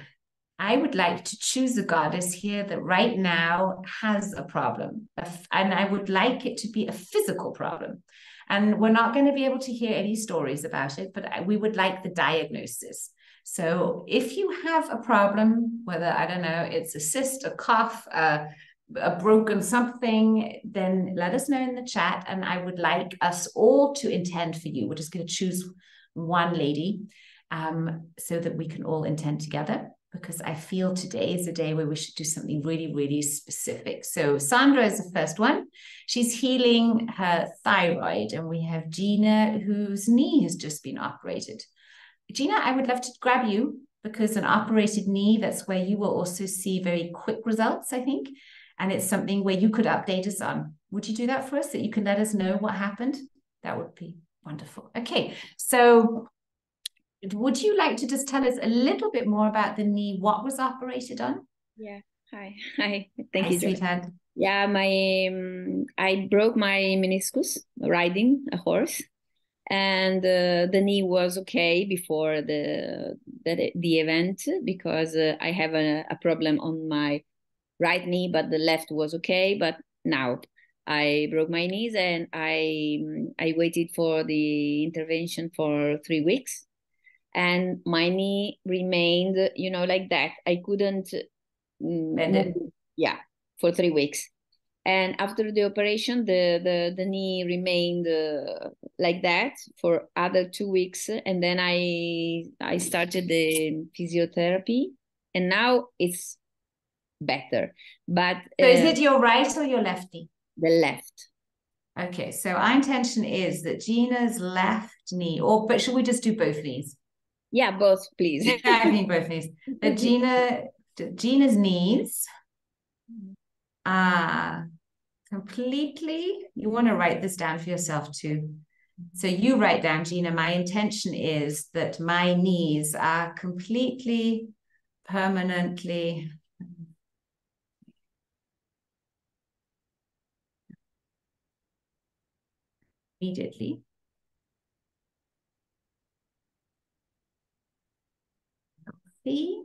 I would like to choose a goddess here that right now has a problem, and I would like it to be a physical problem. And we're not going to be able to hear any stories about it, but we would like the diagnosis. So if you have a problem, whether, I don't know, it's a cyst, a cough, a broken something, then let us know in the chat. And I would like us all to intend for you. We're just going to choose one lady so that we can all intend together, because I feel today is a day where we should do something really, really specific. So Sandra is the first one. She's healing her thyroid, and we have Gina, whose knee has just been operated. Gina, I would love to grab you, because an operated knee, that's where you will also see very quick results, I think. And it's something where you could update us on. Would you do that for us, that you can let us know what happened? That would be wonderful. Okay, so would you like to just tell us a little bit more about the knee, what was operated on? Yeah, hi. Thank Hi, you, sweetheart. Yeah, I broke my meniscus riding a horse, and the knee was okay before the event, because I have a problem on my right knee, but the left was okay. But now I broke my knees, and I waited for the intervention for 3 weeks, and my knee remained, like that. I couldn't Bend it. yeah, for 3 weeks. And after the operation, the knee remained like that for other 2 weeks. And then I started the physiotherapy, and now it's better. But So is it your right or your left knee? The left. Okay, so our intention is that Gina's left knee, but should we just do both knees? Yeah, both, please. Yeah, I think both knees. That Gina's knees are completely, you want to write this down for yourself too. So you write down, Gina, my intention is that my knees are completely, permanently immediately healthy,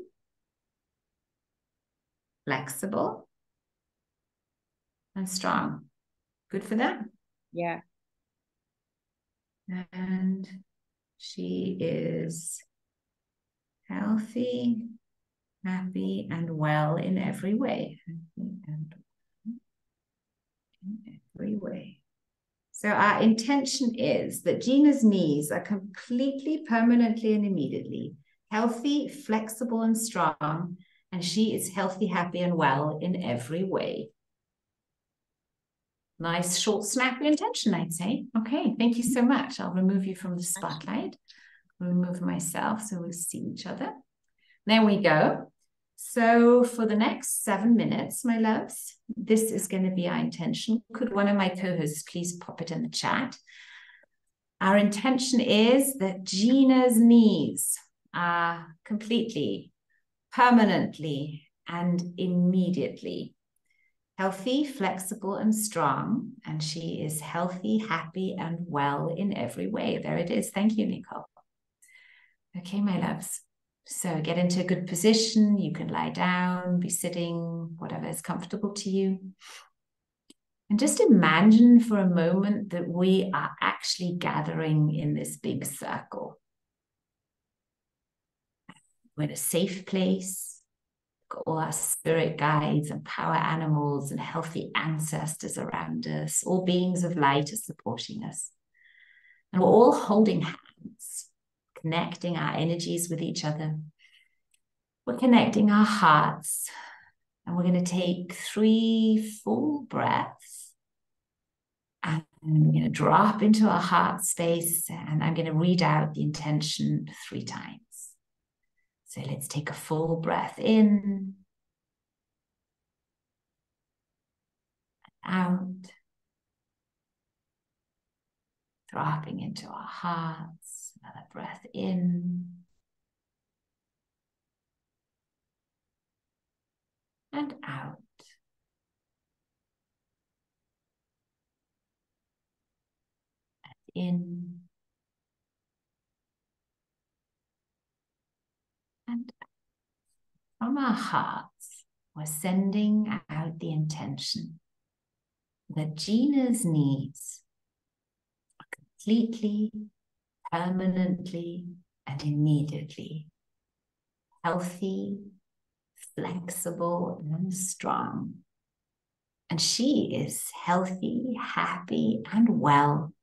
flexible, and strong. Good for them. Yeah. And she is healthy, happy, and well in every way. Happy and in every way. So our intention is that Gina's knees are completely, permanently, and immediately healthy, flexible, and strong, and she is healthy, happy, and well in every way. Nice, short, snappy intention, I'd say. Okay, thank you so much. I'll remove you from the spotlight. Remove myself so we'll see each other. There we go. So for the next 7 minutes, my loves, this is going to be our intention. Could one of my co-hosts please pop it in the chat? Our intention is that Gina's knees are completely, permanently, and immediately healthy, flexible, and strong. And she is healthy, happy, and well in every way. There it is. Thank you, Nicole. Okay, my loves. So get into a good position. You can lie down, be sitting, whatever is comfortable to you. And just imagine for a moment that we are actually gathering in this big circle. We're in a safe place. Got all our spirit guides and power animals and healthy ancestors around us. All beings of light are supporting us. And we're all holding hands, connecting our energies with each other. We're connecting our hearts, and we're going to take 3 full breaths, and we're going to drop into our heart space, and I'm going to read out the intention 3 times. So let's take a full breath in, out, dropping into our hearts. Another breath in and out. In and out. From our hearts, we're sending out the intention that Gina's needs are completely, permanently, and immediately healthy, flexible, and strong. And she is healthy, happy, and well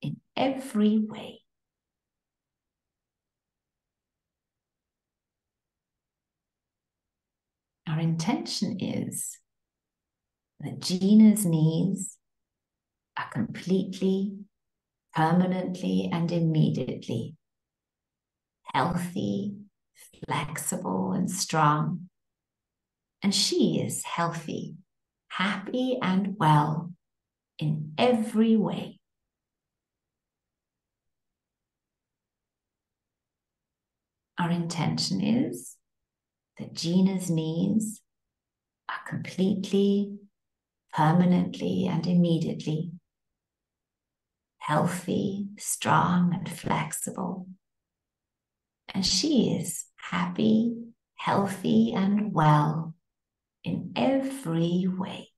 in every way. Our intention is that Gina's needs are completely, permanently, and immediately healthy, flexible, and strong. And she is healthy, happy, and well in every way. Our intention is that Gina's needs are completely, permanently, and immediately healthy, strong, and flexible. And she is happy, healthy, and well in every way.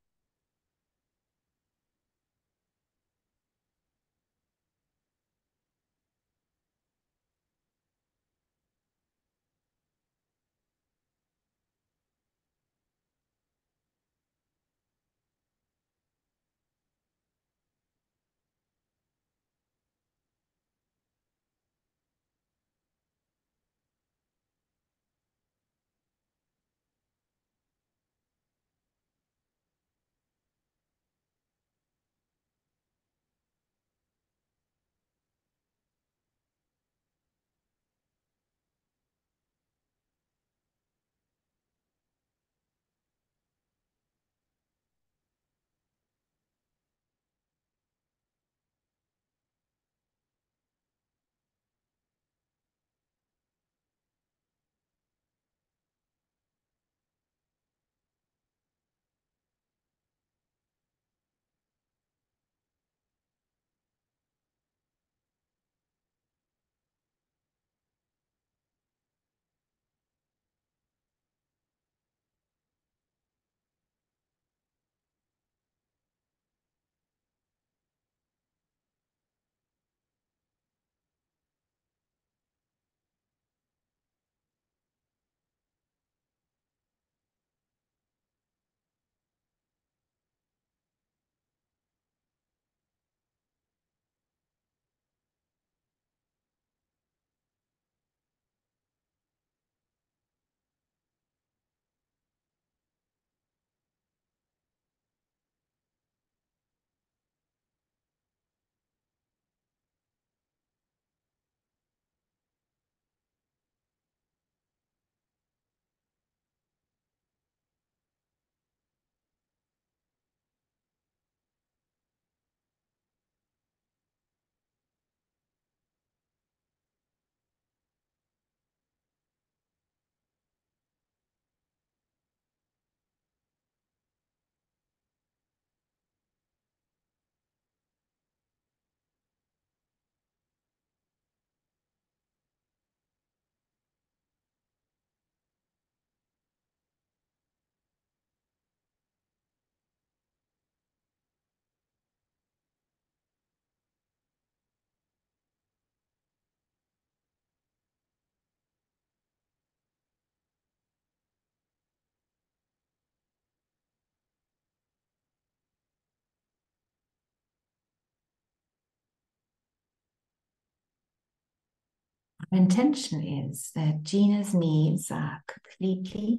Our intention is that Gina's needs are completely,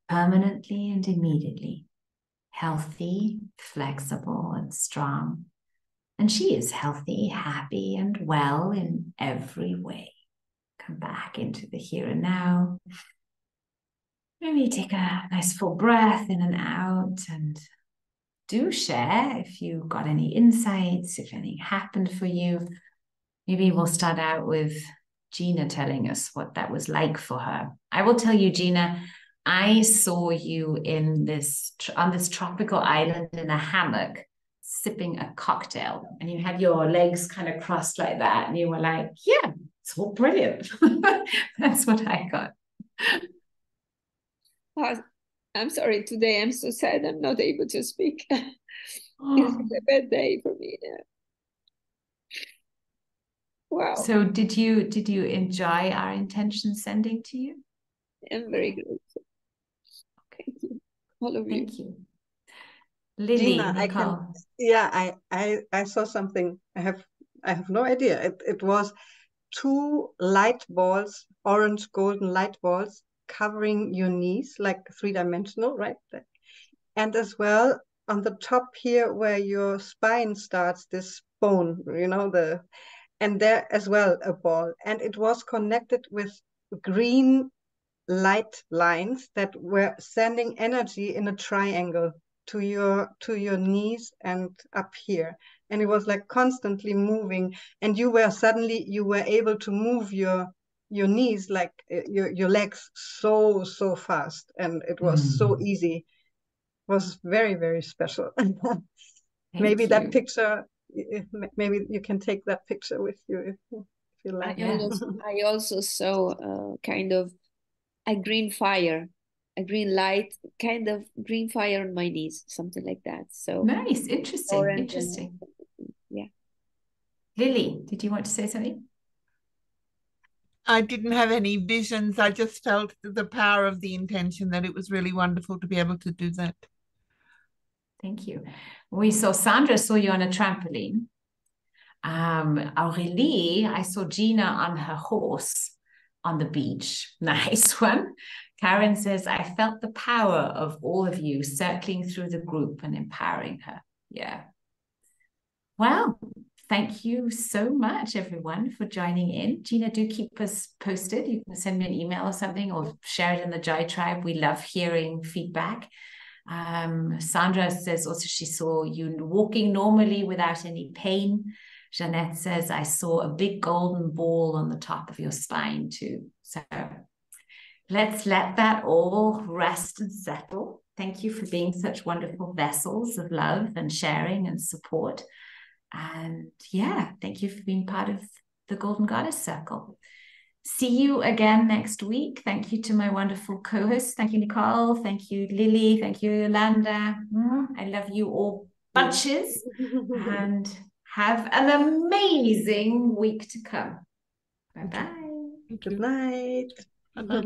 permanently, and immediately healthy, flexible, and strong. And she is healthy, happy, and well in every way. Come back into the here and now. Maybe take a nice full breath in and out, and do share if you got any insights, if anything happened for you. Maybe we'll start out with Gina telling us what that was like for her. I will tell you, Gina, I saw you in this on this tropical island in a hammock sipping a cocktail, and you had your legs kind of crossed like that, and you were like, yeah, it's all brilliant. That's what I got. I'm sorry, today I'm so sad I'm not able to speak. Oh. It's a bad day for me. Wow. So did you enjoy our intention sending to you? I'm very grateful. Thank you, all of you. Thank you. Lily, Gina, Nicole. I saw something. I have no idea. It was two light balls, orange golden light balls covering your knees, like three-dimensional, right? And as well on the top here where your spine starts, this bone, and there as well a ball. And it was connected with green light lines that were sending energy in a triangle to your knees and up here, and it was like constantly moving, and you were able to move your knees, like your legs, so fast, and it was so easy. It was very, very special. Maybe that picture, maybe you can take that picture with you if you like. I also saw kind of a green fire, a green light, kind of green fire on my knees, something like that. So nice, interesting. Yeah. Lily, did you want to say something? I didn't have any visions. I just felt the power of the intention, that it was really wonderful to be able to do that. Thank you. Sandra saw you on a trampoline. Aurélie, I saw Gina on her horse on the beach. Nice one. Karen says, I felt the power of all of you circling through the group and empowering her. Yeah. Well, thank you so much, everyone, for joining in. Gina, do keep us posted. You can send me an email or something, or share it in the Joy Tribe. We love hearing feedback. Sandra says also she saw you walking normally without any pain. Jeanette says, I saw a big golden ball on the top of your spine too. So let's let that all rest and settle. Thank you for being such wonderful vessels of love and sharing and support. And yeah, thank you for being part of the Golden Goddess Circle. See you again next week. Thank you to my wonderful co-hosts. Thank you, Nicole. Thank you, Lily. Thank you, Yolanda. I love you all bunches. And have an amazing week to come. Bye-bye. Good night. Bye-bye.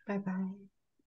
Bye-bye.